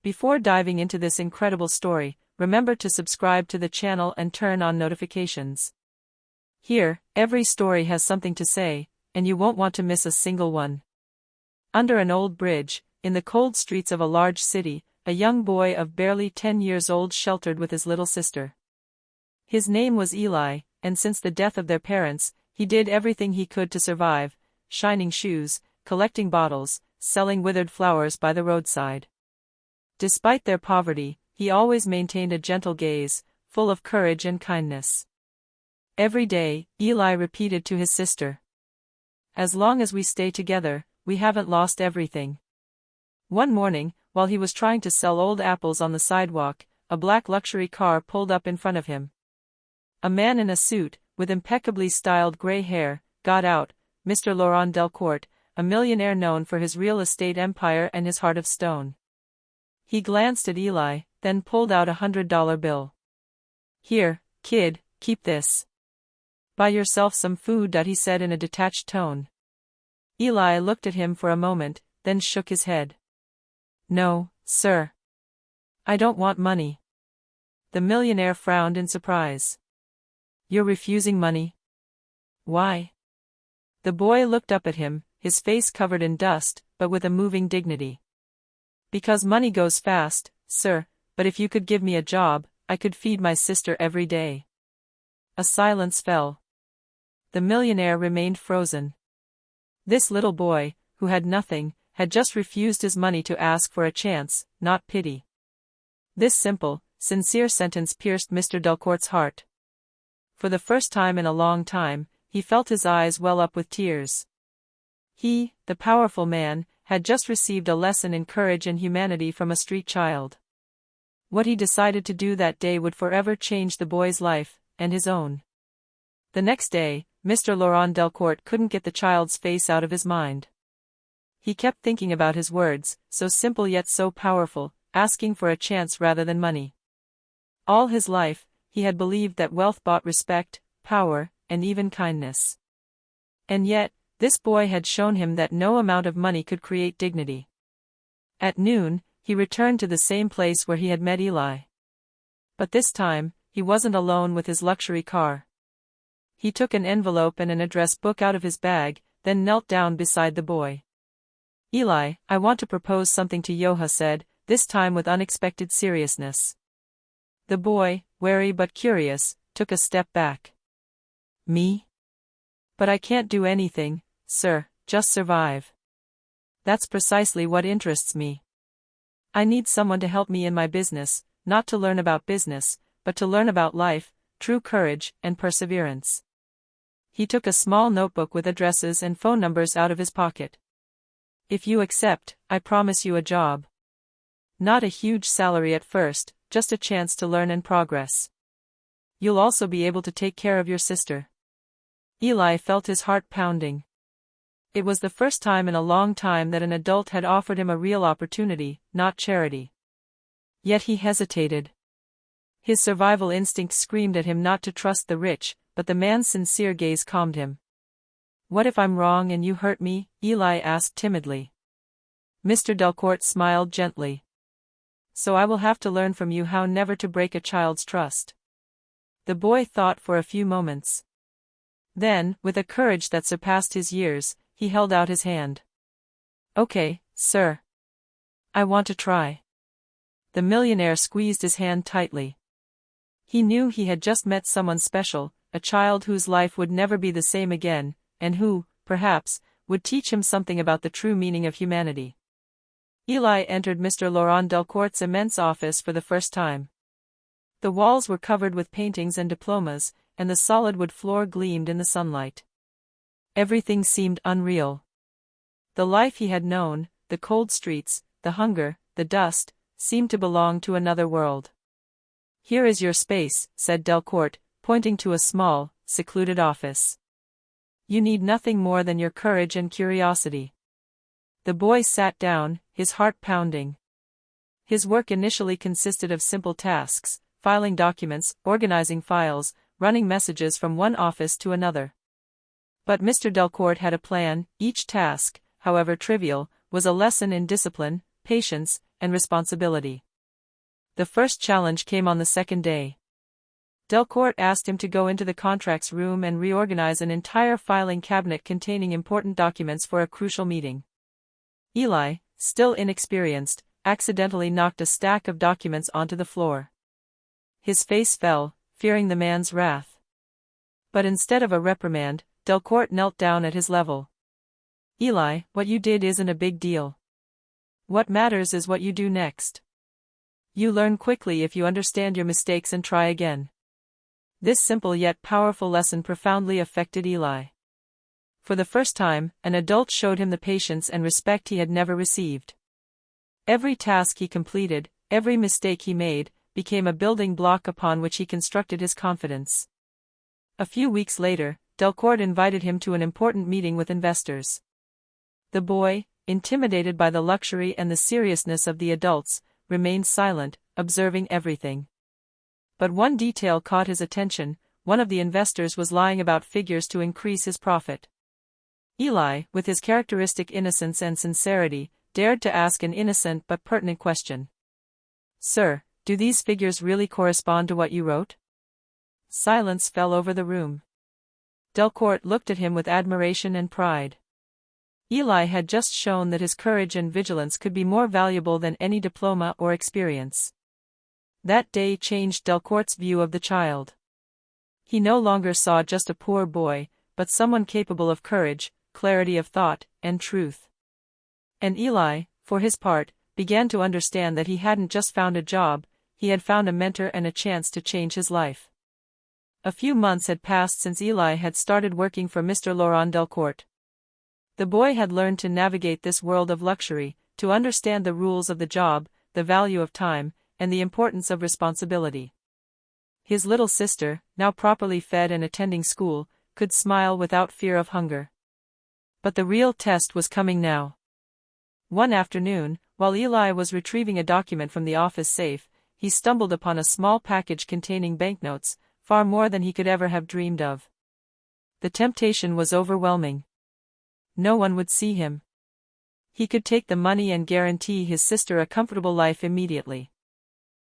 Before diving into this incredible story, remember to subscribe to the channel and turn on notifications. Here, every story has something to say, and you won't want to miss a single one. Under an old bridge, in the cold streets of a large city, a young boy of barely 10 years old sheltered with his little sister. His name was Eli, and since the death of their parents, he did everything he could to survive, shining shoes, collecting bottles, selling withered flowers by the roadside. Despite their poverty, he always maintained a gentle gaze, full of courage and kindness. Every day, Eli repeated to his sister, "As long as we stay together, we haven't lost everything." One morning, while he was trying to sell old apples on the sidewalk, a black luxury car pulled up in front of him. A man in a suit, with impeccably styled gray hair, got out, Mr. Laurent Delcourt, a millionaire known for his real estate empire and his heart of stone. He glanced at Eli, then pulled out $100 bill. "Here, kid, keep this. Buy yourself some food," he said in a detached tone. Eli looked at him for a moment, then shook his head. "No, sir. I don't want money." The millionaire frowned in surprise. "You're refusing money? Why?" The boy looked up at him, his face covered in dust, but with a moving dignity. "Because money goes fast, sir, but if you could give me a job, I could feed my sister every day." A silence fell. The millionaire remained frozen. This little boy, who had nothing, had just refused his money to ask for a chance, not pity. This simple, sincere sentence pierced Mr. Delcourt's heart. For the first time in a long time, he felt his eyes well up with tears. He, the powerful man, had just received a lesson in courage and humanity from a street child. What he decided to do that day would forever change the boy's life, and his own. The next day, Mr. Laurent Delcourt couldn't get the child's face out of his mind. He kept thinking about his words, so simple yet so powerful, asking for a chance rather than money. All his life, he had believed that wealth bought respect, power, and even kindness. And yet, this boy had shown him that no amount of money could create dignity. At noon, he returned to the same place where he had met Eli. But this time, he wasn't alone with his luxury car. He took an envelope and an address book out of his bag, then knelt down beside the boy. "Eli, I want to propose something to you," said, this time with unexpected seriousness. The boy, wary but curious, took a step back. "Me? But I can't do anything, sir, just survive. That's precisely what interests me. I need someone to help me in my business, not to learn about business, but to learn about life, true courage, and perseverance." He took a small notebook with addresses and phone numbers out of his pocket. "If you accept, I promise you a job. Not a huge salary at first, just a chance to learn and progress. You'll also be able to take care of your sister." Eli felt his heart pounding. It was the first time in a long time that an adult had offered him a real opportunity, not charity. Yet he hesitated. His survival instinct screamed at him not to trust the rich, but the man's sincere gaze calmed him. "What if I'm wrong and you hurt me?" Eli asked timidly. Mr. Delcourt smiled gently. "So I will have to learn from you how never to break a child's trust." The boy thought for a few moments. Then, with a courage that surpassed his years, he held out his hand. "Okay, sir. I want to try." The millionaire squeezed his hand tightly. He knew he had just met someone special, a child whose life would never be the same again, and who, perhaps, would teach him something about the true meaning of humanity. Eli entered Mr. Laurent Delcourt's immense office for the first time. The walls were covered with paintings and diplomas, and the solid wood floor gleamed in the sunlight. Everything seemed unreal. The life he had known, the cold streets, the hunger, the dust, seemed to belong to another world. "Here is your space," said Delcourt, pointing to a small, secluded office. "You need nothing more than your courage and curiosity." The boy sat down, his heart pounding. His work initially consisted of simple tasks, filing documents, organizing files, running messages from one office to another. But Mr. Delcourt had a plan. Each task, however trivial, was a lesson in discipline, patience, and responsibility. The first challenge came on the second day. Delcourt asked him to go into the contracts room and reorganize an entire filing cabinet containing important documents for a crucial meeting. Eli, still inexperienced, accidentally knocked a stack of documents onto the floor. His face fell, fearing the man's wrath. But instead of a reprimand, Delcourt knelt down at his level. Eli, what you did isn't a big deal. What matters is what you do next. You learn quickly if you understand your mistakes and try again. This simple yet powerful lesson profoundly affected Eli. For the first time, an adult showed him the patience and respect he had never received. Every task he completed, every mistake he made, became a building block upon which he constructed his confidence. A few weeks later, Delcourt invited him to an important meeting with investors. The boy, intimidated by the luxury and the seriousness of the adults, remained silent, observing everything. But one detail caught his attention: one of the investors was lying about figures to increase his profit. Eli, with his characteristic innocence and sincerity, dared to ask an innocent but pertinent question. "Sir, do these figures really correspond to what you wrote?" Silence fell over the room. Delcourt looked at him with admiration and pride. Eli had just shown that his courage and vigilance could be more valuable than any diploma or experience. That day changed Delcourt's view of the child. He no longer saw just a poor boy, but someone capable of courage, clarity of thought, and truth. And Eli, for his part, began to understand that he hadn't just found a job, he had found a mentor and a chance to change his life. A few months had passed since Eli had started working for Mr. Laurent Delcourt. The boy had learned to navigate this world of luxury, to understand the rules of the job, the value of time, and the importance of responsibility. His little sister, now properly fed and attending school, could smile without fear of hunger. But the real test was coming now. One afternoon, while Eli was retrieving a document from the office safe, he stumbled upon a small package containing banknotes, far more than he could ever have dreamed of. The temptation was overwhelming. No one would see him. He could take the money and guarantee his sister a comfortable life immediately.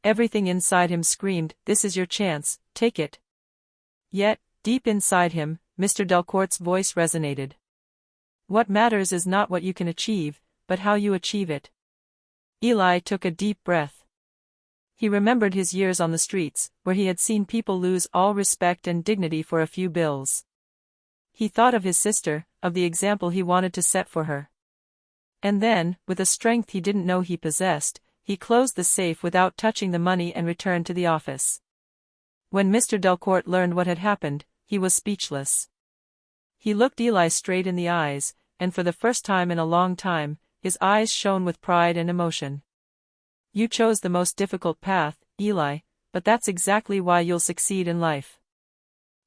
Everything inside him screamed, "This is your chance, take it." Yet, deep inside him, Mr. Delcourt's voice resonated. "What matters is not what you can achieve, but how you achieve it." Eli took a deep breath. He remembered his years on the streets, where he had seen people lose all respect and dignity for a few bills. He thought of his sister, of the example he wanted to set for her. And then, with a strength he didn't know he possessed, he closed the safe without touching the money and returned to the office. When Mr. Delcourt learned what had happened, he was speechless. He looked Eli straight in the eyes, and for the first time in a long time, his eyes shone with pride and emotion. "You chose the most difficult path, Eli, but that's exactly why you'll succeed in life."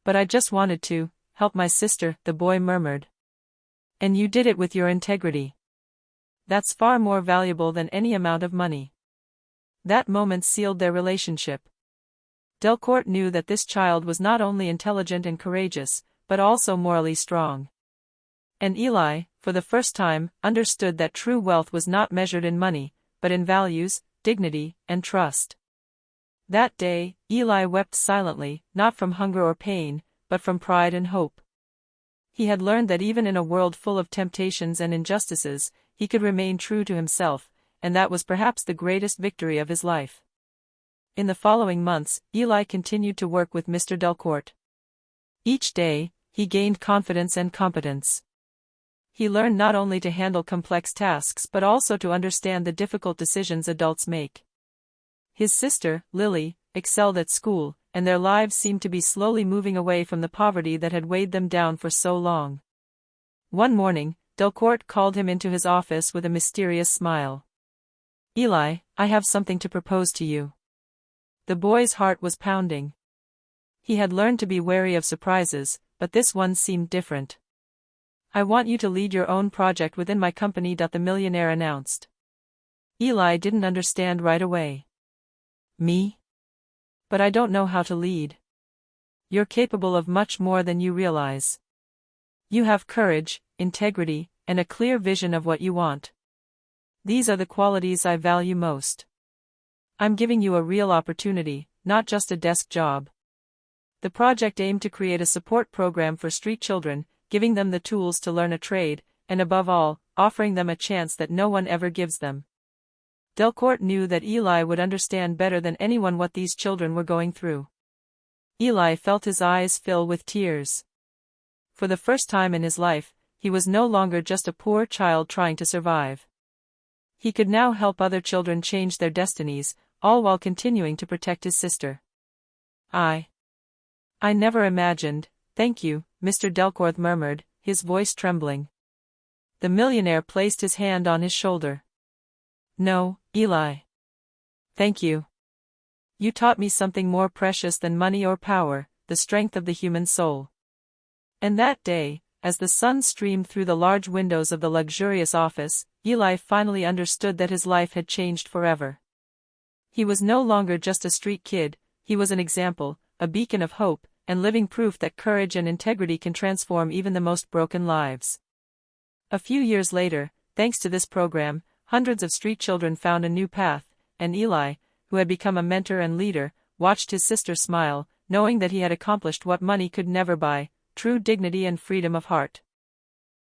"But I just wanted to help my sister," the boy murmured. "And you did it with your integrity. That's far more valuable than any amount of money." That moment sealed their relationship. Delcourt knew that this child was not only intelligent and courageous, but also morally strong. And Eli, for the first time, understood that true wealth was not measured in money, but in values, dignity, and trust. That day, Eli wept silently, not from hunger or pain, but from pride and hope. He had learned that even in a world full of temptations and injustices, he could remain true to himself, and that was perhaps the greatest victory of his life. In the following months, Eli continued to work with Mr. Delcourt. Each day, he gained confidence and competence. He learned not only to handle complex tasks but also to understand the difficult decisions adults make. His sister, Lily, excelled at school, and their lives seemed to be slowly moving away from the poverty that had weighed them down for so long. One morning, Delcourt called him into his office with a mysterious smile. "Eli, I have something to propose to you." The boy's heart was pounding. He had learned to be wary of surprises, but this one seemed different. "I want you to lead your own project within my company," the millionaire announced. Eli didn't understand right away. "Me? But I don't know how to lead." "You're capable of much more than you realize. You have courage, integrity, and a clear vision of what you want. These are the qualities I value most. I'm giving you a real opportunity, not just a desk job. The project aimed to create a support program for street children, giving them the tools to learn a trade, and above all, offering them a chance that no one ever gives them. Delcourt knew that Eli would understand better than anyone what these children were going through. Eli felt his eyes fill with tears. For the first time in his life, he was no longer just a poor child trying to survive. He could now help other children change their destinies, all while continuing to protect his sister. I never imagined, thank you, Mr. Delcourt murmured, his voice trembling. The millionaire placed his hand on his shoulder. No, Eli. Thank you. You taught me something more precious than money or power, the strength of the human soul. And that day, as the sun streamed through the large windows of the luxurious office, Eli finally understood that his life had changed forever. He was no longer just a street kid, he was an example, a beacon of hope, and living proof that courage and integrity can transform even the most broken lives. A few years later, thanks to this program, hundreds of street children found a new path, and Eli, who had become a mentor and leader, watched his sister smile, knowing that he had accomplished what money could never buy, true dignity and freedom of heart.